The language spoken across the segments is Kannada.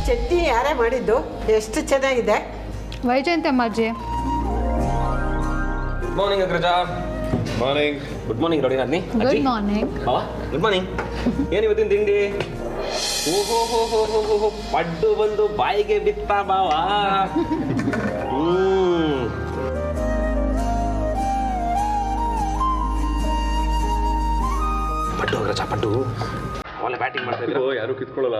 ಚಟ್ನಿ ಯಾರೇ ಮಾಡಿದ್ದು? ಎಷ್ಟು ಚೆನ್ನಾಗಿದೆ. Vaijayanti Ammaji. Good morning Agraja. Morning. Good morning ನೋಡಿ ನಾದ್ನಿ. Good morning. Good morning. ಏನು ಇವತ್ತಿನ ತಿಂಡಿ? ಓಹೋ ಹೋ ಹೋ ಹೋ ಹೋ ಹೋ, ಪಡ್ಡು ಬಂದು ಬಾಯಿಗೆ ಬಿತ್ತ ಬಾವ. ಪಡ್ಡು ಅಗ್ರಜಾ, ಪಡ್ಡು ಒಳ್ಳೆ ಬ್ಯಾಟಿಂಗ್ ಮಾಡ್ತಾ ಇದ್ರು. ಯಾರು ಕಿತ್ಕೊಳ್ಳಲ್ಲ.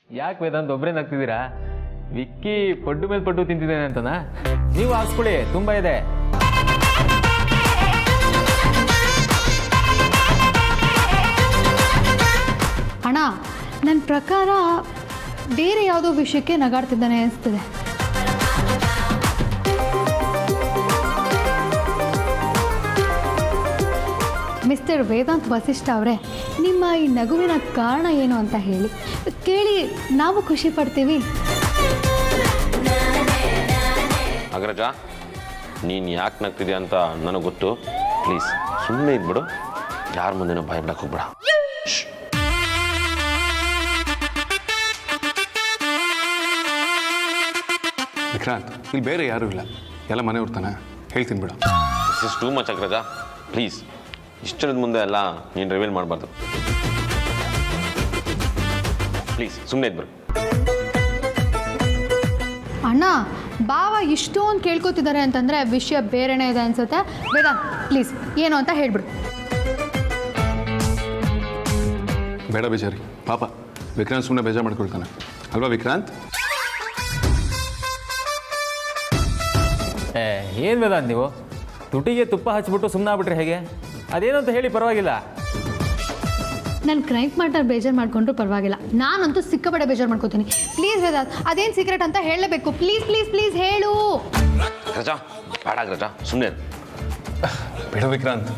ಯಾಕೆ ವೇದಾಂತ್ ಒಬ್ಬರೇ ನಗ್ತಿದ್ದೀರಾ? ವಿಕ್ಕಿ ಪಡ್ಡು ಮೇಲೆ ಪಡ್ಡು ತಿಂತಿದ್ದೇನೆ ಅಂತನಾ? ನೀವು ಹಾಕ್ಸ್ಕೊಳ್ಳಿ, ತುಂಬ ಇದೆ. ಅಣ್ಣ, ನನ್ನ ಪ್ರಕಾರ ಬೇರೆ ಯಾವುದೋ ವಿಷಯಕ್ಕೆ ನಗಾಡ್ತಿದ್ದಾನೆ ಅನಿಸ್ತದೆ. ಮಿಸ್ಟರ್ ವೇದಾಂತ್ ವಸಿಷ್ಠ ಅವರೇ, ನಿಮ್ಮ ಈ ನಗುವಿನ ಕಾರಣ ಏನು ಅಂತ ಹೇಳಿ ಕೇಳಿ ನಾವು ಖುಷಿ ಪಡ್ತೀವಿ. ಅಗ್ರಜ, ನೀನು ಯಾಕೆ ನಗ್ತಿದ್ಯಾ ಅಂತ ನನಗೆ ಗೊತ್ತು. ಪ್ಲೀಸ್ ಸುಮ್ಮನೆ ಇದ್ಬಿಡು, ಯಾರ ಮುಂದೆನೂ ಭಯ ಬಿಡಕ್ಕೆ ಹೋಗ್ಬೇಡ. ವಿಕ್ರಾಂತ್, ಇಲ್ಲಿ ಬೇರೆ ಯಾರೂ ಇಲ್ಲ, ಎಲ್ಲ ಮನೆಯವ್ರು ತಾನೆ, ಹೇಳ್ತೀನಿ ಬಿಡು. This is too much Agraja. Please ಇಷ್ಟರದ ಮುಂದೆ ಎಲ್ಲ ನೀನು ರಿವೀಲ್ ಮಾಡಬಾರ್ದು. ಪ್ಲೀಸ್ ಸುಮ್ಮನೆ ಇದ್ಬಿಡು. ಅಣ್ಣ, ಬಾವ ಇಷ್ಟೊಂದು ಕೇಳ್ಕೊತಿದ್ದಾರೆ ಅಂತಂದರೆ ವಿಷಯ ಬೇರೆನೇ ಇದೆ ಅನ್ಸುತ್ತೆ. ವೇದಾಂತ್ ಪ್ಲೀಸ್ ಏನು ಅಂತ ಹೇಳ್ಬಿಡು. ಬೇಡ ಬೇಜಾರಿ, ಪಾಪ ವಿಕ್ರಾಂತ್ ಸುಮ್ಮನೆ ಬೇಜಾರು ಮಾಡ್ಕೊಳ್ತಾನೆ ಅಲ್ವಾ ವಿಕ್ರಾಂತ್? ಏನು ವೇದಾಂತ್ ನೀವು ತುಟಿಗೆ ತುಪ್ಪ ಹಚ್ಬಿಟ್ಟು ಸುಮ್ಮನೆ ಆಗ್ಬಿಟ್ರೆ ಹೇಗೆ? ಅದೇನು ಅಂತ ಹೇಳಿ ಪರವಾಗಿಲ್ಲ. ನಾನು ಕ್ರೈಮ್ ಮಾಡ್ತಾರೆ ಬೇಜಾರು ಮಾಡ್ಕೊಂಡ್ರು ಪರವಾಗಿಲ್ಲ, ನಾನಂತೂ ಸಿಕ್ಕಾಪಟ್ಟೆ ಬೇಜಾರು ಮಾಡ್ಕೋತೀನಿ. ಪ್ಲೀಸ್ ವೇದಾಂತ್, ಅದೇನು ಸೀಕ್ರೆಟ್ ಅಂತ ಹೇಳಲೇಬೇಕು. ಪ್ಲೀಸ್ ಪ್ಲೀಸ್ ಪ್ಲೀಸ್ ಹೇಳು. ಅಗ್ರಜ ಬೇಡ ಅಗ್ರಜ, ಸುಮ್ಮನೆ ಬೇಡ ವಿಕ್ರಾಂತ್,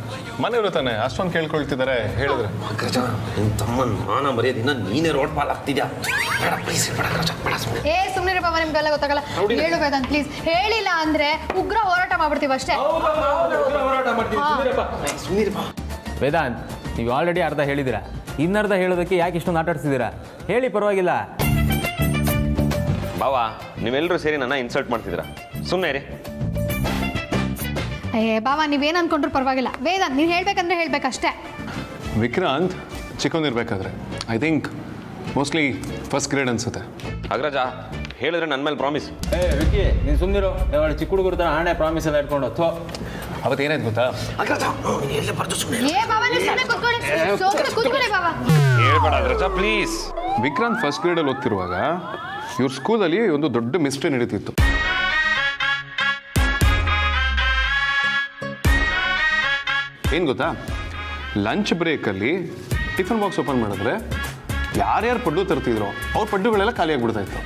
ಮನೆಯವರು ತಾನೆ ಅಷ್ಟೊಂದು ಕೇಳ್ಕೊಳ್ತಿದ್ದಾರೆ, ಹೇಳಿದ್ರೆ. ಅಗ್ರಜ, ನಿನ್ನ ತಮ್ಮನ ಮಾನ ಮರ್ಯಾದಿನ ನೀನೇ ರೋಡ್ ಪಾಲ್ ಆಗ್ತಿದ್ಯಾ. ಬೇಡ ಪ್ಲೀಸ್, ಬೇಡ ಅಗ್ರಜ, ಬೇಡ ಸುಮ್ಮನೆ. ಸುಮ್ಮನೆ ಬಾಬಾ, ನಿಮ್ಗೆಲ್ಲ ಗೊತ್ತಾಗಲ್ಲ. ಹೇಳು ವೇದಾಂತ್ ಪ್ಲೀಸ್. ಹೇಳಿಲ್ಲ ಅಂದ್ರೆ ಉಗ್ರ ಹೋರಾಟ ಮಾಡ್ಬಿಡ್ತೀವಿ ಅಷ್ಟೇ. ವೇದಾಂತ್, ನೀವು ಆಲ್ರೆಡಿ ಅರ್ಧ ಹೇಳಿದ್ದೀರಾ, ಇನ್ನರ್ಧ ಹೇಳೋದಕ್ಕೆ ಯಾಕೆ ಇಷ್ಟೊಂದು ಆಟಾಡ್ತಿದ್ದೀರಾ? ಹೇಳಿ ಪರವಾಗಿಲ್ಲ. ಬಾವಾ, ನೀವೆಲ್ಲರೂ ಸೇರಿ ನನ್ನ ಇನ್ಸಲ್ಟ್ ಮಾಡ್ತಿದ್ದೀರಾ, ಸುಮ್ಮನೆ ರೀ. ಬಾಬಾ, ನೀವೇನು ಅನ್ಕೊಂಡ್ರು ಪರವಾಗಿಲ್ಲ. ವೇದಾಂತ್, ನೀನು ಹೇಳ್ಬೇಕಂದ್ರೆ ಹೇಳ್ಬೇಕಷ್ಟೇ. ವಿಕ್ರಾಂತ್ ಚಿಕ್ಕವನಿರ್ಬೇಕಾದ್ರೆ I think mostly first grade ಅನ್ಸುತ್ತೆ. ಅಗ್ರಜ, ಹೇಳಿದ್ರೆ ನನ್ನ ಮೇಲೆ ಪ್ರಾಮಿಸ್. ವಿಕ್ಕಿ, ನೀನು ಸುಮ್ಮನಿರು. ಯಾವಾಗ ಚಿಕ್ಕ ಹುಡುಗರು ಥರ ಹಣೆ ಪ್ರಾಮಿಸ್ ಎಲ್ಲ ಇಟ್ಕೊಂಡು ಅವತ್ತು ಏನಾಯ್ತು ಗೊತ್ತಾ? ಪ್ಲೀಸ್. ವಿಕ್ರಾಂತ್ ಫಸ್ಟ್ ಗ್ರೇಡಲ್ಲಿ ಓದ್ತಿರುವಾಗ ಇವ್ರ ಸ್ಕೂಲಲ್ಲಿ ಒಂದು ದೊಡ್ಡ ಮಿಸ್ಟ್ರಿ ನಡೀತಿತ್ತು. ಏನು ಗೊತ್ತಾ, ಲಂಚ್ ಬ್ರೇಕಲ್ಲಿ ಟಿಫನ್ ಬಾಕ್ಸ್ ಓಪನ್ ಮಾಡಿದ್ರೆ ಯಾರ್ಯಾರು ಪಡ್ಡು ತರ್ತಿದ್ರು ಅವ್ರ ಪಡ್ಡುಗಳೆಲ್ಲ ಖಾಲಿ ಆಗ್ಬಿಡ್ತಾ ಇತ್ತು.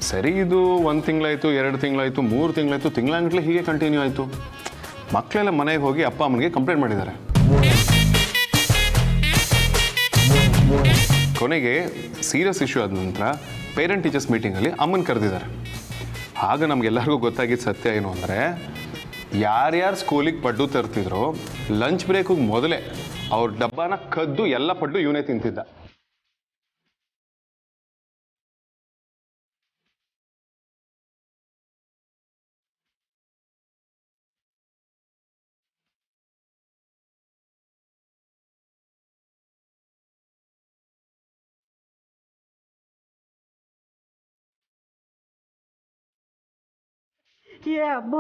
ಸರಿ, ಇದು 1 ತಿಂಗಳಾಯಿತು, 2 ತಿಂಗಳಾಯಿತು, 3 ತಿಂಗಳಾಯಿತು, ತಿಂಗಳಾಗಲೇ ಹೀಗೆ ಕಂಟಿನ್ಯೂ ಆಯಿತು. ಮಕ್ಕಳೆಲ್ಲ ಮನೆಗೆ ಹೋಗಿ ಅಪ್ಪ ಅಮ್ಮನಿಗೆ ಕಂಪ್ಲೇಂಟ್ ಮಾಡಿದ್ದಾರೆ. ಕೊನೆಗೆ ಸೀರಿಯಸ್ ಇಶ್ಯೂ ಆದ ನಂತರ ಪೇರೆಂಟ್ ಟೀಚರ್ಸ್ ಮೀಟಿಂಗಲ್ಲಿ ಅಮ್ಮನ ಕರೆದಿದ್ದಾರೆ. ಆಗ ನಮಗೆಲ್ಲರಿಗೂ ಗೊತ್ತಾಗಿದ್ದ ಸತ್ಯ ಏನು ಅಂದರೆ, ಯಾರ್ಯಾರು ಸ್ಕೂಲಿಗೆ ಪಡ್ಡು ತರ್ತಿದ್ರು ಲಂಚ್ ಬ್ರೇಕಿಗೆ ಮೊದಲೇ ಅವ್ರ ಡಬ್ಬಾನ ಕದ್ದು ಎಲ್ಲ ಪಡ್ಡು ಇವನೇ ತಿಂತಿದ್ದ. ಏ ಅಮ್ಮ,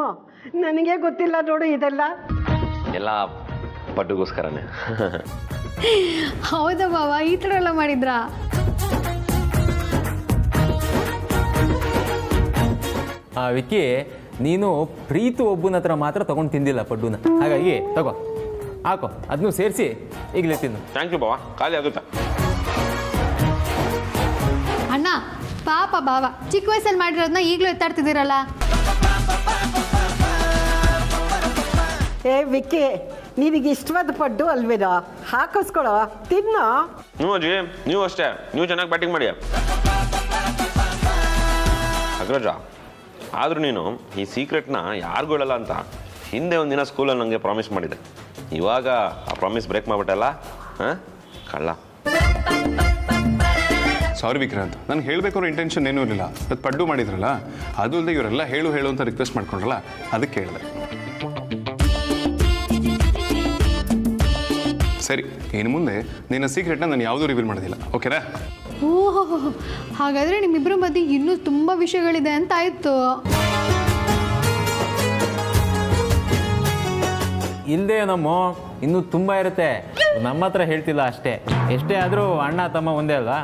ನನಗೆ ಗೊತ್ತಿಲ್ಲ ನೋಡು ಇದೆಲ್ಲ. ಎಲ್ಲ ಪಡ್ಡುಗೋಸ್ಕರನೇ. ಹೌದಾ ಬಾವ, ಈ ಥರ ಎಲ್ಲ ಮಾಡಿದ್ರಾ? ವಿಕ್ಕಿ ನೀನು ಪ್ರೀತು ಒಬ್ಬನ ಹತ್ರ ಮಾತ್ರ ತೊಗೊಂಡು ತಿಂದಿಲ್ಲ ಪಡ್ಡುನ, ಹಾಗಾಗಿ ತಗೋ ಹಾಕೋ, ಅದನ್ನು ಸೇರಿಸಿ ಈಗಲೇ ತಿನ್ನು. ಥ್ಯಾಂಕ್ ಯು ಬಾವ, ಖಾಲಿ ಆಗುತ್ತಾ? ಅಣ್ಣ ಪಾಪ ಬಾವ ಚಿಕ್ಕ ವಯಸ್ಸಲ್ಲಿ ಮಾಡಿರೋದನ್ನ ಈಗಲೂ ಎತ್ತಾಡ್ತಿದ್ದೀರಲ್ಲ. ಏ ವಿಕ್ಕಿ, ನಿನಗೆ ಇಷ್ಟವಾದ ಪಡ್ಡು ಅಲ್ವೇನೋ, ಹಾಕಿಸ್ಕೊಳೋ, ತಿನ್ನೋ. ನೀವು ಅಜ್ಜಿ, ನೀವು ಅಷ್ಟೇ, ನೀವು ಚೆನ್ನಾಗಿ ಬ್ಯಾಟಿಂಗ್ ಮಾಡಿ. ಅಗ್ರಜ, ಆದರೂ ನೀನು ಈ ಸೀಕ್ರೆಟ್ನ ಯಾರಿಗೂ ಹೇಳಲ್ಲ ಅಂತ ಹಿಂದೆ ಒಂದಿನ ಸ್ಕೂಲಲ್ಲಿ ನನಗೆ ಪ್ರಾಮಿಸ್ ಮಾಡಿದೆ. ಇವಾಗ ಆ ಪ್ರಾಮಿಸ್ ಬ್ರೇಕ್ ಮಾಡಿಬಿಟ್ಟಲ್ಲ, ಹಾಂ ಕಳ್ಳ. ಸಾರಿ ವಿಕ್ರಾಂತ್, ನಾನು ಹೇಳಬೇಕು ಇಂಟೆನ್ಷನ್ ಏನೂ ಇರಲಿಲ್ಲ. ಅದು ಪಡ್ಡು ಮಾಡಿದ್ರಲ್ಲ, ಅದು ಅಲ್ಲದೆ ಇವರೆಲ್ಲ ಹೇಳು ಅಂತ ರಿಕ್ವೆಸ್ಟ್ ಮಾಡ್ಕೊಂಡ್ರಲ್ಲ, ಅದಕ್ಕೆ ಹೇಳಿದೆ. ಸರಿ, ಇನ್ನು ಮುಂದೆ ನಿನ್ನ ಸೀಕ್ರೆಟ್ನ ನಾನು ಯಾವುದೂ ರಿವೀಲ್ ಮಾಡೋದಿಲ್ಲ, ಓಕೆನಾ? ಓಹೋ, ಹಾಗಾದರೆ ನಿಮ್ಮಿಬ್ಬರ ಮಧ್ಯೆ ಇನ್ನೂ ತುಂಬ ವಿಷಯಗಳಿದೆ ಅಂತ ಆಯಿತು. ಇಲ್ಲದೆ ನಮ್ಮ ಇನ್ನೂ ತುಂಬ ಇರುತ್ತೆ, ನಮ್ಮ ಹತ್ರ ಹೇಳ್ತಿಲ್ಲ ಅಷ್ಟೇ. ಎಷ್ಟೇ ಆದರೂ ಅಣ್ಣ ತಮ್ಮ ಒಂದೇ ಅಲ್ವಾ?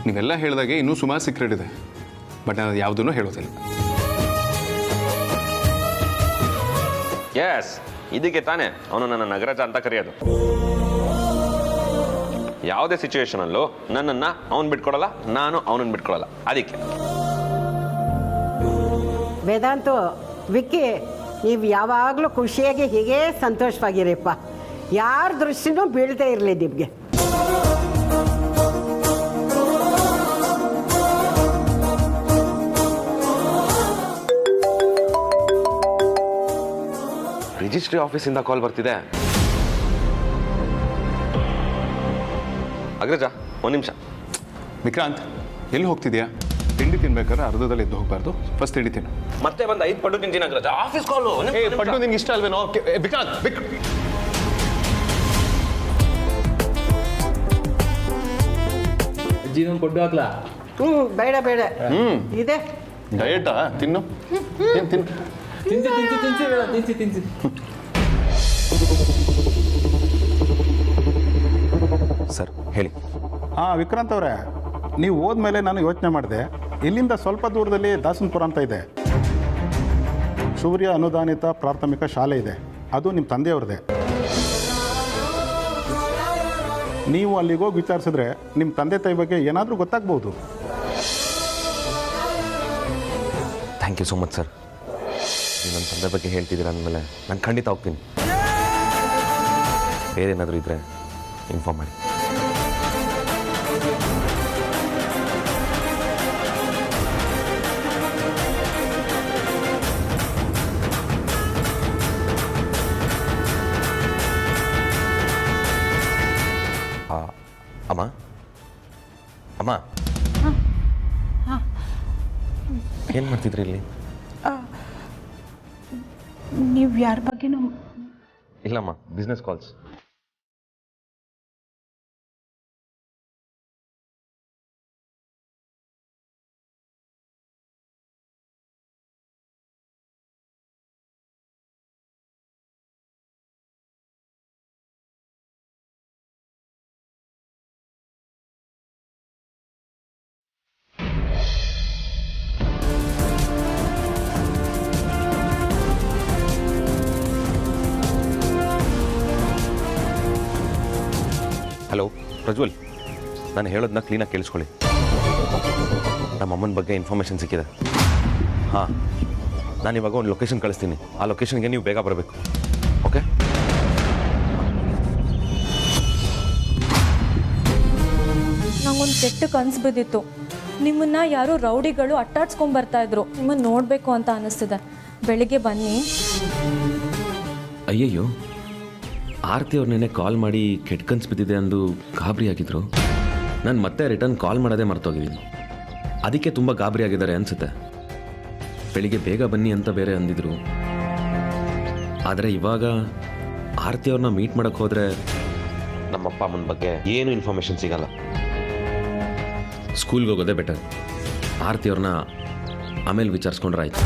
ನೀವೆಲ್ಲ ಹೇಳಿದಾಗೆ ಇನ್ನೂ ಸುಮಾರು ಸೀಕ್ರೆಟ್ ಇದೆ, ಬಟ್ ನಾನು ಯಾವುದೂ ಹೇಳೋದಿಲ್ಲ. ಎಸ್, ಇದಕ್ಕೆ ತಾನೇ ಅವನು ನನ್ನ ನಗರಜ ಅಂತ ಕರೆಯೋದು. ಯಾವುದೇ ಸಿಚುವೇಶನಲ್ಲೂ ನನ್ನನ್ನು ಅವನು ಬಿಟ್ಕೊಡಲ್ಲ, ನಾನು ಅವನನ್ನು ಬಿಟ್ಕೊಡಲ್ಲ. ಅದಕ್ಕೆ ವೇದಾಂತು, ವಿಕ್ಕಿ, ನೀವು ಯಾವಾಗಲೂ ಖುಷಿಯಾಗಿ ಹೀಗೇ ಸಂತೋಷವಾಗಿರಿಪ್ಪ. ಯಾರ ದೃಷ್ಟಿನೂ ಬೀಳದೇ ಇರಲಿ ನಿಮಗೆ. ರಿಜಿಸ್ಟ್ರಿ ಆಫೀಸಿಂದ ಕಾಲ್ ಬರ್ತಿದೆ. ಅಗ್ರಜ, ಒಂದು ನಿಮಿಷ. ವಿಕ್ರಾಂತ್, ಎಲ್ಲಿ ಹೋಗ್ತಿದ್ಯಾ? ತಿಂಡಿ ತಿನ್ಬೇಕಾದ್ರೆ ಅರ್ಧದಲ್ಲಿ ಎದ್ದು ಹೋಗಬಾರ್ದು, ಫಸ್ಟ್ ತಿಂಡಿ ತಿನ್ನು. ಮತ್ತೆ ಬಂದು 5 ಪಡ್ಡು ತಿಂತೀನಿ ಅಗ್ರಜ. ಆಫೀಸ್ ಕಾಲು. ಪಡ್ಡು ನಿನ್ಗೆ ಇಷ್ಟ ಅಲ್ವೇನೋ? ವಿಕ್ರಾಂತ್, ಅಜ್ಜಿ ಒಂದು ಪಡ್ಡು ಹಾಕ್ಲಾ? ಬೇಡ ಬೇಡ, ಇದೆ. ಡಯಟಾ? ತಿನ್ನು, ತಿನ್ನು. ತಿನ್ಸಿ. ಸರ್ ಹೇಳಿ. ವಿಕ್ರಾಂತ್ ಅವರೇ, ನೀವು ಹೋದ್ಮೇಲೆ ನಾನು ಯೋಚನೆ ಮಾಡಿದೆ, ಇಲ್ಲಿಂದ ಸ್ವಲ್ಪ ದೂರದಲ್ಲಿ ದಾಸನಪುರ ಅಂತ ಇದೆ, ಸೂರ್ಯ ಅನುದಾನಿತ ಪ್ರಾಥಮಿಕ ಶಾಲೆ ಇದೆ, ಅದು ನಿಮ್ಮ ತಂದೆಯವ್ರದ್ದೇ. ನೀವು ಅಲ್ಲಿಗೆ ಹೋಗಿ ವಿಚಾರಿಸಿದ್ರೆ ನಿಮ್ಮ ತಂದೆ ತಾಯಿ ಬಗ್ಗೆ ಏನಾದರೂ ಗೊತ್ತಾಗ್ಬೋದು. Thank you so much sir. ನೀವು ನನ್ನ ತಂದೆ ಬಗ್ಗೆ ಹೇಳ್ತಿದ್ದೀರ ಅಂದಮೇಲೆ ನಾನು ಖಂಡಿತ ಹೋಗ್ತೀನಿ. ಬೇರೆ ಏನಾದರೂ ಇದ್ದರೆ ಇನ್ಫಾರ್ಮ್ ಮಾಡಿ. ಅಮ್ಮ, ಅಮ್ಮ, ಏನು ಮಾಡ್ತಿದ್ರಿ ಇಲ್ಲಿ? ನೀವು ಯಾರ ಬಗ್ಗೆನೂ? ಇಲ್ಲಮ್ಮ, ಬಿಸ್ನೆಸ್ ಕಾಲ್ಸ್. ಹಲೋ ಪ್ರಜ್ವಲ್, ನಾನು ಹೇಳೋದನ್ನ ಕ್ಲೀನಾಗಿ ಕೇಳಿಸ್ಕೊಳ್ಳಿ. ನಮ್ಮ ಅಮ್ಮನ ಬಗ್ಗೆ ಇನ್ಫಾರ್ಮೇಷನ್ ಸಿಕ್ಕಿದೆ. ಹಾಂ, ನಾನು ಇವಾಗ ಒಂದು ಲೊಕೇಶನ್ ಕಳಿಸ್ತೀನಿ. ಆ ಲೊಕೇಶನ್ಗೆ ನೀವು ಬೇಗ ಬರಬೇಕು, ಓಕೆ? ನಂಗೊಂದು ಕೆಟ್ಟ ಕನಸು ಬಿದ್ದಿತ್ತು. ನಿಮ್ಮನ್ನ ಯಾರೋ ರೌಡಿಗಳು ಅಟ್ಟಾಡ್ಸ್ಕೊಂಡ್ಬರ್ತಾಯಿದ್ರು. ನಿಮ್ಮನ್ನು ನೋಡಬೇಕು ಅಂತ ಅನ್ನಿಸ್ತಿದೆ. ಬೆಳಿಗ್ಗೆ ಬನ್ನಿ. ಅಯ್ಯಯ್ಯೋ, ಆರತಿ ಅವ್ರು ನೆನ್ನೆ ಕಾಲ್ ಮಾಡಿ ಕೆಟ್ಟ ಕನ್ಸು ಬಿದ್ದಿದೆ ಅಂದು ಗಾಬರಿ ಆಗಿದ್ರು. ನಾನು ಮತ್ತೆ ರಿಟರ್ನ್ ಕಾಲ್ ಮಾಡೋದೇ ಮರ್ತೋಗಿದ್ದೀನಿ. ಅದಕ್ಕೆ ತುಂಬ ಗಾಬರಿ ಆಗಿದ್ದಾರೆ ಅನಿಸುತ್ತೆ. ಬೆಳಿಗ್ಗೆ ಬೇಗ ಬನ್ನಿ ಅಂತ ಬೇರೆ ಅಂದಿದ್ರು. ಆದರೆ ಇವಾಗ ಆರತಿ ಅವ್ರನ್ನ ಮೀಟ್ ಮಾಡೋಕ್ಕೆ ಹೋದರೆ ನಮ್ಮಪ್ಪ ಅಮ್ಮನ ಬಗ್ಗೆ ಏನು ಇನ್ಫಾರ್ಮೇಷನ್ ಸಿಗಲ್ಲ. ಸ್ಕೂಲ್ಗೆ ಹೋಗೋದೇ ಬೆಟರ್. ಆರತಿ ಅವ್ರನ್ನ ಆಮೇಲೆ ವಿಚಾರಿಸ್ಕೊಂಡ್ರೆ ಆಯ್ತು.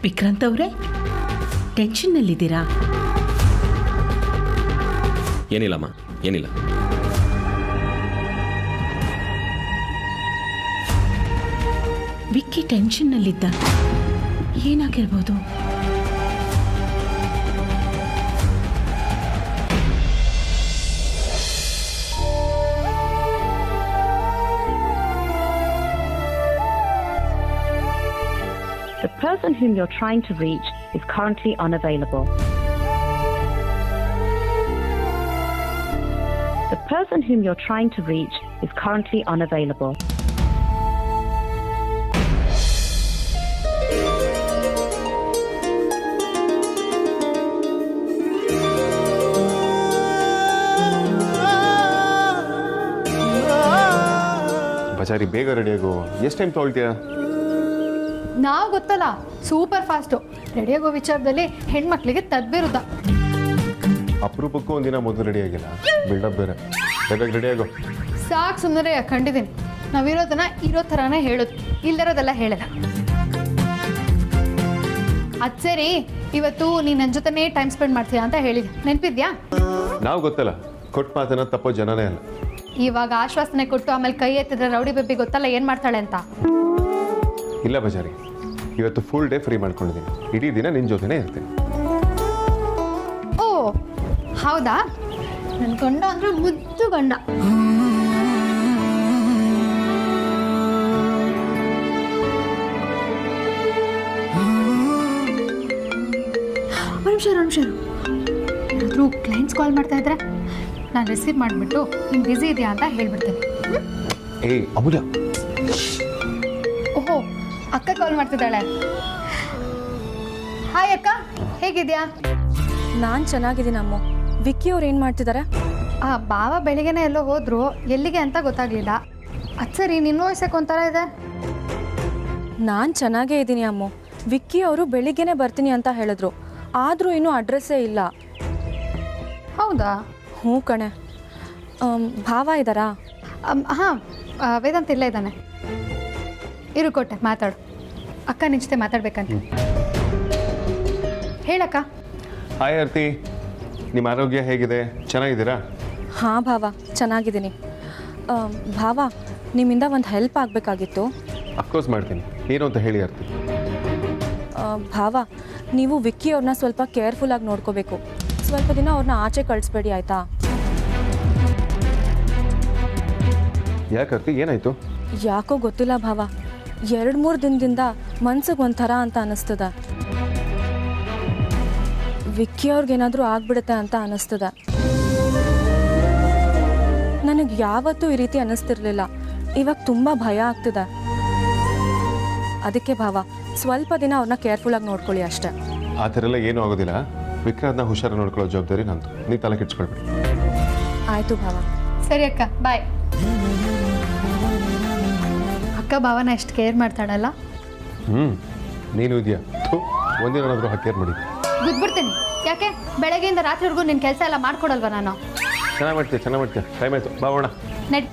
ವಿಕ್ರಾಂತ್ ಅವರೇ, ಟೆನ್ಷನ್ನಲ್ಲಿದ್ದೀರಾ? ಏನಿಲ್ಲಮ್ಮ, ಏನಿಲ್ಲ. Vicky ಟೆನ್ಷನ್ನಲ್ಲಿದ್ದ. ಏನಾಗಿರ್ಬೋದು? The person whom you're trying to reach is currently unavailable. The person whom you're trying to reach is currently unavailable. ಬಚಾರಿ ಬೇಗ ರೆಡಿ ಆಗು. ಎಷ್ಟು ಟೈಮ್ ತೊಗೊಳ್ತೀಯ? ನಾವು ಗೊತ್ತಲ್ಲ, ಸೂಪರ್ ಫಾಸ್ಟು. ರೆಡಿಯಾಗೋ ವಿಚಾರದಲ್ಲಿ ಹೆಣ್ಮಕ್ಳಿಗೆ ತದ್ವಿರುದ್ಧ. ಅಪರೂಪಕ್ಕೂ ಒಂದಿನ ಮೊದಲು ರೆಡಿ ಆಗಿಲ್ಲ, ಬಿಲ್ಡಪ್ ಬೇರೆ. ಬೇಗ ರೆಡಿ ಆಗು. ಸಾಕು ಸುಮ್ಮನೆ ಕಂಡಿದ್ದೀನಿ. ನಾವಿರೋದನ್ನ ಇರೋ ಥರನೇ ಹೇಳೋದು, ಇಲ್ಲದಿರೋದೆಲ್ಲ ಹೇಳಲ್ಲ. ಅದು ಸರಿ, ಇವತ್ತು ನೀನು ನನ್ನ ಜೊತೆನೇ ಟೈಮ್ ಸ್ಪೆಂಡ್ ಮಾಡ್ತೀಯಾ ಅಂತ ಹೇಳಿದೆ, ನೆನಪಿದ್ಯಾ? ನಾವು ಗೊತ್ತಲ್ಲ, ಕೊಟ್ಟ ಮಾತನ್ನ ತಪ್ಪೋ ಜನನೇ ಅಲ್ಲ. ಇವಾಗ ಆಶ್ವಾಸನೆ ಕೊಟ್ಟು ಆಮೇಲೆ ಕೈ ಎತ್ತಿದ್ರೆ ರೌಡಿ ಬೆಬ್ಬಿ ಗೊತ್ತಲ್ಲ ಏನು ಮಾಡ್ತಾಳೆ ಅಂತ. ಇಲ್ಲ ಬಜಾರಿ, ಇವತ್ತು ಫುಲ್ ಡೇ ಫ್ರೀ ಮಾಡ್ಕೊಂಡಿದ್ದೀನಿ. ಇಡೀ ದಿನ ನಿನ್ನ ಜೊತೆನೇ ಇರ್ತೀನಿ. ಓ ಹೌದಾ? ನನ್ನ ಗಂಡ ಅಂದ್ರೆ ಮುದ್ದು ಗಂಡ. ನಿಮಿಷ ಯಾರಾದರೂ ಕ್ಲೈಂಟ್ಸ್ ಕಾಲ್ ಮಾಡ್ತಾ ಇದ್ರೆ ನಾನು ರಿಸೀವ್ ಮಾಡಿಬಿಟ್ಟು ನೀನು ಬ್ಯುಸಿ ಇದೆಯಾ ಅಂತ ಹೇಳ್ಬಿಡ್ತೇನೆ. ಏಯ್ ಅಮೂಲ್ಯ. ಓಹೋ, ಅಕ್ಕ ಕಾಲ್ ಮಾಡ್ತಿದ್ದಾಳೆ. ಹಾಯ್ ಅಕ್ಕ, ಹೇಗಿದ್ಯಾ? ನಾನು ಚೆನ್ನಾಗಿದ್ದೀನಿ ಅಮ್ಮ. ವಿಕ್ಕಿ ಅವ್ರು ಏನು ಮಾಡ್ತಿದ್ದಾರೆ? ಬಾವ ಬೆಳಿಗ್ಗೆನೇ ಎಲ್ಲೋ ಹೋದ್ರು, ಎಲ್ಲಿಗೆ ಅಂತ ಗೊತ್ತಾಗಲಿಲ್ಲ. ಅದು ಸರಿ, ನಿನ್ನ ವಾಯ್ಸ್ ಯಾಕೆ ಒಂಥರ ಇದೆ? ನಾನು ಚೆನ್ನಾಗೇ ಇದ್ದೀನಿ ಅಮ್ಮ. ವಿಕ್ಕಿ ಅವರು ಬೆಳಿಗ್ಗೆನೇ ಬರ್ತೀನಿ ಅಂತ ಹೇಳಿದ್ರು, ಆದರೂ ಇನ್ನೂ ಅಡ್ರೆಸ್ಸೇ ಇಲ್ಲ. ಹೌದಾ? ಹ್ಞೂ ಕಣೆ. ಭಾವ ಇದ್ದಾರಾ? ಹಾಂ, ವೇದಾಂತ್ ಇಲ್ಲೇ ಇದ್ದಾನೆ. ಇರು ಕೊಟ್ಟೆ, ಮಾತಾಡು. ಅಕ್ಕ ನಿನ್ನ ಜೊತೆ ಮಾತಾಡ್ಬೇಕಂತ. ಹೇಳಕ್ಕ. ಹಾಯ್ ಆರ್ತಿ, ನಿಮ್ಮ ಆರೋಗ್ಯ ಹೇಗಿದೆ? ಚೆನ್ನಾಗಿದ್ದೀರಾ? ಹಾಂ ಭಾವ, ಚೆನ್ನಾಗಿದ್ದೀನಿ. ಭಾವ, ನಿಮ್ಮಿಂದ ಒಂದು ಹೆಲ್ಪ್ ಆಗಬೇಕಾಗಿತ್ತು. ಅಫ್ಕೋರ್ಸ್ ಮಾಡ್ತೀನಿ. ಏನು ಅಂತ ಹೇಳಿ ಆರ್ತಿ. ಭಾವ, ನೀವು ವಿಕ್ಕಿ ಅವ್ರನ್ನ ಸ್ವಲ್ಪ ಕೇರ್ಫುಲ್ಲಾಗಿ ನೋಡ್ಕೋಬೇಕು. ಸ್ವಲ್ಪ ದಿನ ಅವ್ರನ್ನ ಆಚೆ ಕಳಿಸ್ಬೇಡಿ, ಆಯಿತಾ? ಯಾಕೆ ಆರ್ತಿ, ಏನಾಯಿತು? ಯಾಕೋ ಗೊತ್ತಿಲ್ಲ ಭಾವ, 2-3 ದಿನದಿಂದ ಮನ್ಸಿಗೆ ಒಂಥರ ಅಂತ ಅನ್ನಿಸ್ತದ. ವಿಕ್ಕಿ ಅವ್ರಿಗೇನಾದರೂ ಆಗ್ಬಿಡುತ್ತೆ ಅಂತ ಅನ್ನಿಸ್ತದ. ನನಗೆ ಯಾವತ್ತೂ ಈ ರೀತಿ ಅನ್ನಿಸ್ತಿರ್ಲಿಲ್ಲ. ಇವಾಗ ತುಂಬ ಭಯ ಆಗ್ತದೆ. ಅದಕ್ಕೆ ಭಾವ, ಸ್ವಲ್ಪ ದಿನ ಅವ್ರನ್ನ ಕೇರ್ಫುಲ್ಲಾಗಿ ನೋಡ್ಕೊಳ್ಳಿ ಅಷ್ಟೇ. ಆ ಥರ ಎಲ್ಲ ಏನೂ ಆಗೋದಿಲ್ಲ. ವಿಕ್ರಾಂತ್ನ ಹುಷಾರ ನೋಡ್ಕೊಳ್ಳೋ ಜವಾಬ್ದಾರಿ ನಂದು. ನೀವು ತಲೆ ಕೆಡ್ಸ್ಕೊಳ್ಬೇಡಿ. ಆಯಿತು ಭಾವ. ಸರಿ ಅಕ್ಕ, ಬಾಯ್. ಅಕ್ಕ ಭಾವನ ಎಷ್ಟು ಕೇರ್ ಮಾಡ್ತಾಳಲ್ಲ. ನೀನು ಇದೆಯಾ? ಒಂದಿನಾದ್ರೂ ಕೇರ್ ಮಾಡಿ. ಗುದ್ಬಿಡ್ತೀನಿ. ಯಾಕೆ ಬೆಳಗ್ಗೆಯಿಂದ ರಾತ್ರಿವರೆಗೂ ನಿನ್ನ ಕೆಲಸ ಎಲ್ಲ ಮಾಡ್ಕೊಡಲ್ವಾ ನಾನು? ಚೆನ್ನಾಗಿ ಮಾಡ್ತೀಯ. ಟೈಮ್ ಆಯಿತು, ಬಾವೋಣ. ನೆಟ್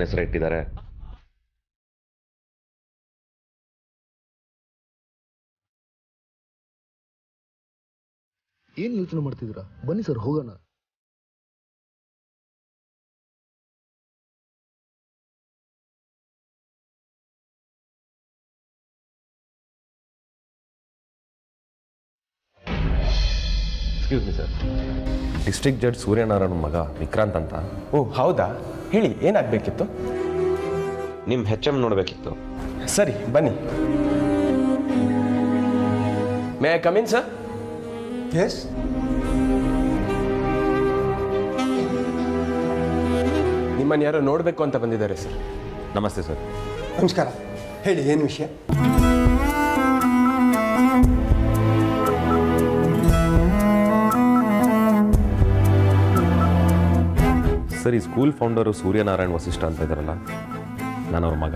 ಹೆಸರು ಇಟ್ಟಿದ್ದಾರೆ. ಏನು ಯೋಚನೆ ಮಾಡ್ತಿದ್ದೀರಾ? ಬನ್ನಿ ಸರ್ ಹೋಗೋಣ. Excuse me sir, district judge Suryanarayana ಮಗ ವಿಕ್ರಾಂತ್ ಅಂತ. ಓ ಹೌದಾ, ಹೇಳಿ ಏನಾಗಬೇಕಿತ್ತು? ನಿಮ್ಮ HM ನೋಡಬೇಕಿತ್ತು. ಸರಿ ಬನ್ನಿ. May I come in sir? Yes. ನಿಮ್ಮನ್ನು ಯಾರೋ ನೋಡಬೇಕು ಅಂತ ಬಂದಿದ್ದಾರೆ ಸರ್. ನಮಸ್ತೆ ಸರ್. ನಮಸ್ಕಾರ, ಹೇಳಿ ಏನು ವಿಷಯ? ಸರ್, ಈ ಸ್ಕೂಲ್ ಫೌಂಡರು ಸೂರ್ಯನಾರಾಯಣ್ ವಸಿಷ್ಠ ಅಂತ ಇದ್ದಾರಲ್ಲ, ನಾನು ಅವ್ರ ಮಗ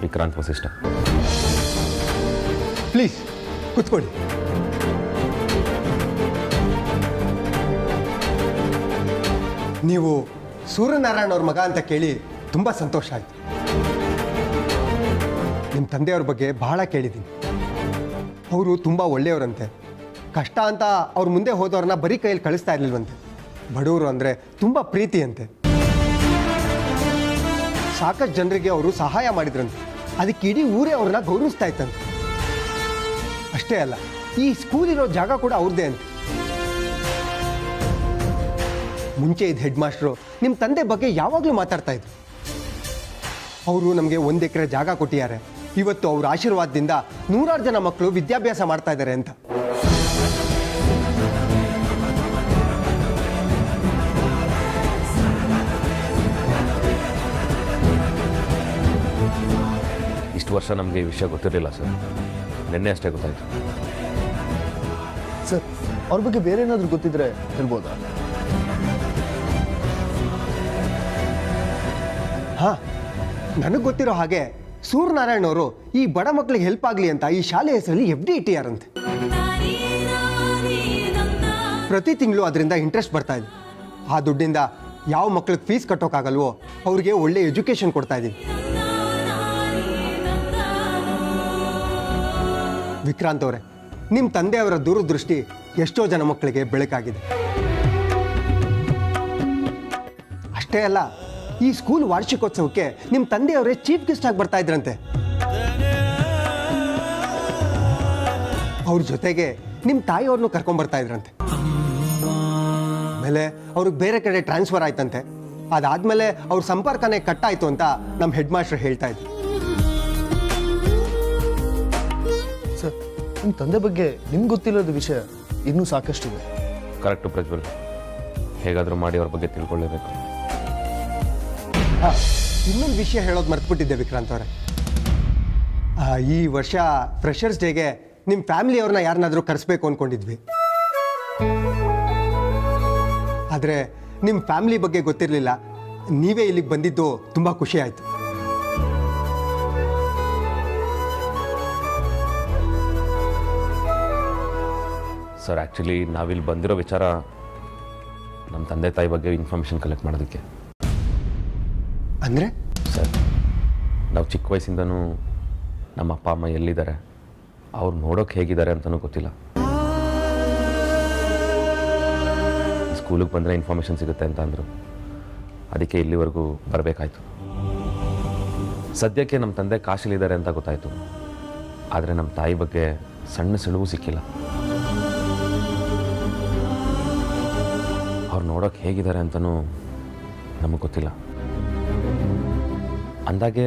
ವಿಕ್ರಾಂತ್ ವಸಿಷ್ಠ. ಪ್ಲೀಸ್ ಕೂತ್ಕೊಳ್ಳಿ. ನೀವು ಸೂರ್ಯನಾರಾಯಣ್ ಅವ್ರ ಮಗ ಅಂತ ಕೇಳಿ ತುಂಬ ಸಂತೋಷ ಆಯಿತು. ನಿಮ್ಮ ತಂದೆಯವ್ರ ಬಗ್ಗೆ ಬಹಳ ಕೇಳಿದ್ದೀನಿ. ಅವರು ತುಂಬ ಒಳ್ಳೆಯವರಂತೆ. ಕಷ್ಟ ಅಂತ ಅವ್ರ ಮುಂದೆ ಹೋದವ್ರನ್ನ ಬರೀ ಕೈಯಲ್ಲಿ ಕಳಿಸ್ತಾ ಇರಲಿಲ್ವಂತೆ. ಬಡವರು ಅಂದರೆ ತುಂಬ ಪ್ರೀತಿಯಂತೆ. ಸಾಕಷ್ಟು ಜನರಿಗೆ ಅವರು ಸಹಾಯ ಮಾಡಿದ್ರಂತೆ. ಅದಕ್ಕೆ ಇಡೀ ಊರೇ ಅವ್ರನ್ನ ಗೌರವಿಸ್ತಾ ಇತ್ತಂತೆ. ಅಷ್ಟೇ ಅಲ್ಲ, ಈ ಸ್ಕೂಲ್ ಇರೋ ಜಾಗ ಕೂಡ ಅವ್ರದ್ದೇ ಅಂತೆ. ಮುಂಚೆ ಇದ್ದ ಹೆಡ್ ಮಾಸ್ಟ್ರು ನಿಮ್ಮ ತಂದೆ ಬಗ್ಗೆ ಯಾವಾಗಲೂ ಮಾತಾಡ್ತಾ ಇದ್ರು. ಅವರು ನಮಗೆ 1 ಎಕರೆ ಜಾಗ ಕೊಟ್ಟಿದ್ದಾರೆ. ಇವತ್ತು ಅವ್ರ ಆಶೀರ್ವಾದದಿಂದ 100 ಜನ ಮಕ್ಕಳು ವಿದ್ಯಾಭ್ಯಾಸ ಮಾಡ್ತಾ ಇದ್ದಾರೆ ಅಂತ. ಇಷ್ಟು ವರ್ಷ ನಮಗೆ ಈ ವಿಷಯ ಗೊತ್ತಿರಲಿಲ್ಲ ಸರ್. ನಿನ್ನೆ ಅಷ್ಟೇ ಗೊತ್ತಾಯಿತು. ಸರ್, ಅವ್ರ ಬಗ್ಗೆ ಬೇರೆ ಏನಾದರೂ ಗೊತ್ತಿದ್ರೆ ಹೇಳ್ಬೋದಾ? ಹಾಂ, ನನಗೆ ಗೊತ್ತಿರೋ ಹಾಗೆ ಸೂರ್ಯನಾರಾಯಣ್ ಅವರು ಈ ಬಡ ಮಕ್ಕಳಿಗೆ ಹೆಲ್ಪ್ ಆಗಲಿ ಅಂತ ಈ ಶಾಲೆ ಹೆಸರಲ್ಲಿ FD ಇಟ್ಟಿಯಾರಂತೆ. ಪ್ರತಿ ತಿಂಗಳು ಅದರಿಂದ ಇಂಟ್ರೆಸ್ಟ್ ಬರ್ತಾ ಇದೆ. ಆ ದುಡ್ಡಿಂದ ಯಾವ ಮಕ್ಕಳಿಗೆ ಫೀಸ್ ಕಟ್ಟೋಕ್ಕಾಗಲ್ವೋ ಅವ್ರಿಗೆ ಒಳ್ಳೆ ಎಜುಕೇಷನ್ ಕೊಡ್ತಾ ಇದ್ದೀವಿ. ವಿಕ್ರಾಂತ್ ಅವರೇ, ನಿಮ್ಮ ತಂದೆಯವರ ದೂರದೃಷ್ಟಿ ಎಷ್ಟೋ ಜನ ಮಕ್ಕಳಿಗೆ ಬೆಳಕಾಗಿದೆ. ಅಷ್ಟೇ ಅಲ್ಲ, ಈ ಸ್ಕೂಲ್ ವಾರ್ಷಿಕೋತ್ಸವಕ್ಕೆ ನಿಮ್ಮ ತಂದೆಯವರೇ ಚೀಫ್ ಗೆಸ್ಟ್ ಆಗಿ ಬರ್ತಾ ಇದ್ರಂತೆ. ಅವ್ರ ಜೊತೆಗೆ ನಿಮ್ಮ ತಾಯಿಯವ್ರನ್ನೂ ಕರ್ಕೊಂಡ್ಬರ್ತಾ ಇದ್ರಂತೆ. ಆಮೇಲೆ ಅವ್ರಿಗೆ ಬೇರೆ ಕಡೆ ಟ್ರಾನ್ಸ್ಫರ್ ಆಯ್ತಂತೆ. ಅದಾದ್ಮೇಲೆ ಅವ್ರ ಸಂಪರ್ಕನೇ ಕಟ್ಟಾಯ್ತು ಅಂತ ನಮ್ಮ ಹೆಡ್ ಮಾಸ್ಟರ್ ಹೇಳ್ತಾ ಇದ್ರು. ಸರ್, ನಿಮ್ಮ ತಂದೆ ಬಗ್ಗೆ ನಿಮ್ಗೆ ಗೊತ್ತಿಲ್ಲದ ವಿಷಯ ಇನ್ನೂ ಸಾಕಷ್ಟಿದೆ. ಕರೆಕ್ಟು ಪ್ರಜ್ವಲ್, ಹೇಗಾದರೂ ಮಾಡಿ ಅವ್ರ ಬಗ್ಗೆ ತಿಳ್ಕೊಳ್ಳೇಬೇಕು. ಇನ್ನೊಂದು ವಿಷಯ ಹೇಳೋದು ಮರ್ತ್ಬಿಟ್ಟಿದ್ದೆ ವಿಕ್ರಾಂತ್ ಅವರೇ. ಈ ವರ್ಷ ಫ್ರೆಷರ್ಸ್ ಡೇಗೆ ನಿಮ್ಮ ಫ್ಯಾಮಿಲಿಯವ್ರನ್ನ ಯಾರನ್ನಾದರೂ ಕರೆಸ್ಬೇಕು ಅಂದ್ಕೊಂಡಿದ್ವಿ. ಆದರೆ ನಿಮ್ಮ ಫ್ಯಾಮಿಲಿ ಬಗ್ಗೆ ಗೊತ್ತಿರಲಿಲ್ಲ. ನೀವೇ ಇಲ್ಲಿಗೆ ಬಂದಿದ್ದು ತುಂಬ ಖುಷಿ ಆಯಿತು. ಸರ್, ಆ್ಯಕ್ಚುಲಿ ನಾವಿಲ್ಲಿ ಬಂದಿರೋ ವಿಚಾರ ನಮ್ಮ ತಂದೆ ತಾಯಿ ಬಗ್ಗೆ ಇನ್ಫಾರ್ಮೇಷನ್ ಕಲೆಕ್ಟ್ ಮಾಡೋದಕ್ಕೆ. ಅಂದರೆ ಸರ್, ನಾವು ಚಿಕ್ಕ ವಯಸ್ಸಿಂದನೂ ನಮ್ಮ ಅಪ್ಪ ಅಮ್ಮ ಎಲ್ಲಿದ್ದಾರೆ, ಅವ್ರು ನೋಡೋಕೆ ಹೇಗಿದ್ದಾರೆ ಅಂತಲೂ ಗೊತ್ತಿಲ್ಲ. ಸ್ಕೂಲಿಗೆ ಬಂದರೆ ಇನ್ಫಾರ್ಮೇಷನ್ ಸಿಗುತ್ತೆ ಅಂತ ಅಂದರು. ಅದಕ್ಕೆ ಇಲ್ಲಿವರೆಗೂ ಬರಬೇಕಾಯ್ತು. ಸದ್ಯಕ್ಕೆ ನಮ್ಮ ತಂದೆ ಕಾಶಿಲಿದ್ದಾರೆ ಅಂತ ಗೊತ್ತಾಯಿತು. ಆದರೆ ನಮ್ಮ ತಾಯಿ ಬಗ್ಗೆ ಸಣ್ಣ ಸುಳಿವು ಸಿಕ್ಕಿಲ್ಲ. ಅವ್ರು ನೋಡೋಕೆ ಹೇಗಿದ್ದಾರೆ ಅಂತಲೂ ನಮಗೆ ಗೊತ್ತಿಲ್ಲ. ಅಂದಾಗೆ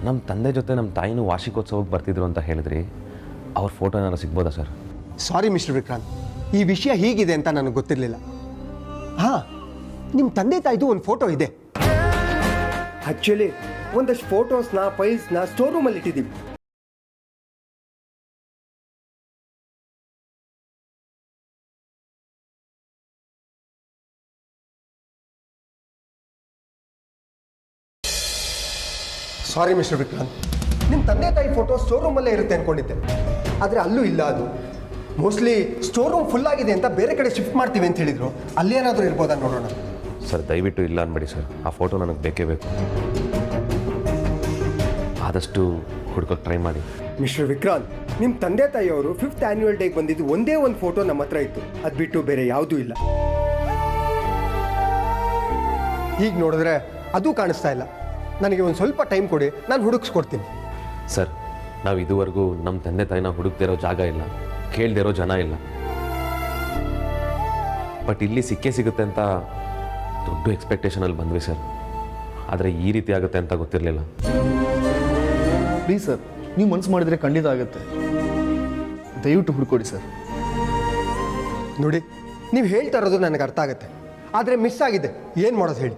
ನಮ್ಮ ತಂದೆ ಜೊತೆ ನಮ್ಮ ತಾಯಿನೂ ವಾರ್ಷಿಕೋತ್ಸವಕ್ಕೆ ಬರ್ತಿದ್ರು ಅಂತ ಹೇಳಿದ್ರಿ. ಅವ್ರ ಫೋಟೋ ಏನಾದ್ರು ಸಿಗ್ಬೋದಾ ಸರ್? ಸಾರಿ ಮಿಸ್ಟರ್ ವಿಕ್ರಾಂತ್, ಈ ವಿಷಯ ಹೀಗಿದೆ ಅಂತ ನನಗೆ ಗೊತ್ತಿರಲಿಲ್ಲ. ಹಾಂ, ನಿಮ್ಮ ತಂದೆ ತಾಯಿದು ಒಂದು ಫೋಟೋ ಇದೆ. ಆ್ಯಕ್ಚುಲಿ ಒಂದಷ್ಟು ಫೋಟೋಸ್ನ ಫೈಲ್ಸ್ನ ಸ್ಟೋರ್ ರೂಮಲ್ಲಿ ಇಟ್ಟಿದ್ದೀವಿ. ಸಾರಿ ಮಿಸ್ಟರ್ ವಿಕ್ರಾಂತ್, ನಿಮ್ಮ ತಂದೆ ತಾಯಿ ಫೋಟೋ ಸ್ಟೋರ್ ರೂಮಲ್ಲೇ ಇರುತ್ತೆ ಅಂದ್ಕೊಂಡಿದ್ದೆ. ಆದರೆ ಅಲ್ಲೂ ಇಲ್ಲ. ಅದು ಮೋಸ್ಟ್ಲಿ ಸ್ಟೋರ್ ರೂಮ್ ಫುಲ್ ಆಗಿದೆ ಅಂತ ಬೇರೆ ಕಡೆ ಶಿಫ್ಟ್ ಮಾಡ್ತೀವಿ ಅಂತ ಹೇಳಿದರು. ಅಲ್ಲೇನಾದರೂ ಇರ್ಬೋದಾ ನೋಡೋಣ. ಸರ್, ದಯವಿಟ್ಟು ಇಲ್ಲ ಅನ್ಬೇಡಿ ಸರ್. ಆ ಫೋಟೋ ನನಗೆ ಬೇಕೇ ಬೇಕು. ಆದಷ್ಟು ಹುಡ್ಕೋಕೆ ಟ್ರೈ ಮಾಡಿ. ಮಿಸ್ಟರ್ ವಿಕ್ರಾಂತ್, ನಿಮ್ಮ ತಂದೆ ತಾಯಿಯವರು 5th ಆ್ಯನ್ಯುವಲ್ ಡೇಗೆ ಬಂದಿದ್ದು ಒಂದೇ ಒಂದು ಫೋಟೋ ನಮ್ಮ ಹತ್ರ ಇತ್ತು. ಅದು ಬಿಟ್ಟು ಬೇರೆ ಯಾವುದೂ ಇಲ್ಲ. ಈಗ ನೋಡಿದ್ರೆ ಅದು ಕಾಣಿಸ್ತಾ ಇಲ್ಲ. ನನಗೆ ಒಂದು ಸ್ವಲ್ಪ ಟೈಮ್ ಕೊಡಿ, ನಾನು ಹುಡುಕ್ಸ್ಕೊಡ್ತೀನಿ. ಸರ್, ನಾವು ಇದುವರೆಗೂ ನಮ್ಮ ತಂದೆ ತಾಯಿನ ಹುಡುಕ್ತಿರೋ ಜಾಗ ಇಲ್ಲ, ಕೇಳ್ದಿರೋ ಜನ ಇಲ್ಲ. ಬಟ್ ಇಲ್ಲಿ ಸಿಕ್ಕೇ ಸಿಗುತ್ತೆ ಅಂತ ದೊಡ್ಡ ಎಕ್ಸ್ಪೆಕ್ಟೇಷನಲ್ಲಿ ಬಂದ್ವಿ ಸರ್. ಆದರೆ ಈ ರೀತಿ ಆಗುತ್ತೆ ಅಂತ ಗೊತ್ತಿರಲಿಲ್ಲ. ಪ್ಲೀಸ್ ಸರ್, ನೀವು ಮನಸ್ಸು ಮಾಡಿದರೆ ಖಂಡಿತ ಆಗುತ್ತೆ. ದಯವಿಟ್ಟು ಹುಡ್ಕೊಡಿ ಸರ್. ನೋಡಿ, ನೀವು ಹೇಳ್ತಾ ಇರೋದು ನನಗೆ ಅರ್ಥ ಆಗುತ್ತೆ, ಆದರೆ ಮಿಸ್ ಆಗಿದೆ. ಏನು ಮಾಡೋದು ಹೇಳಿ?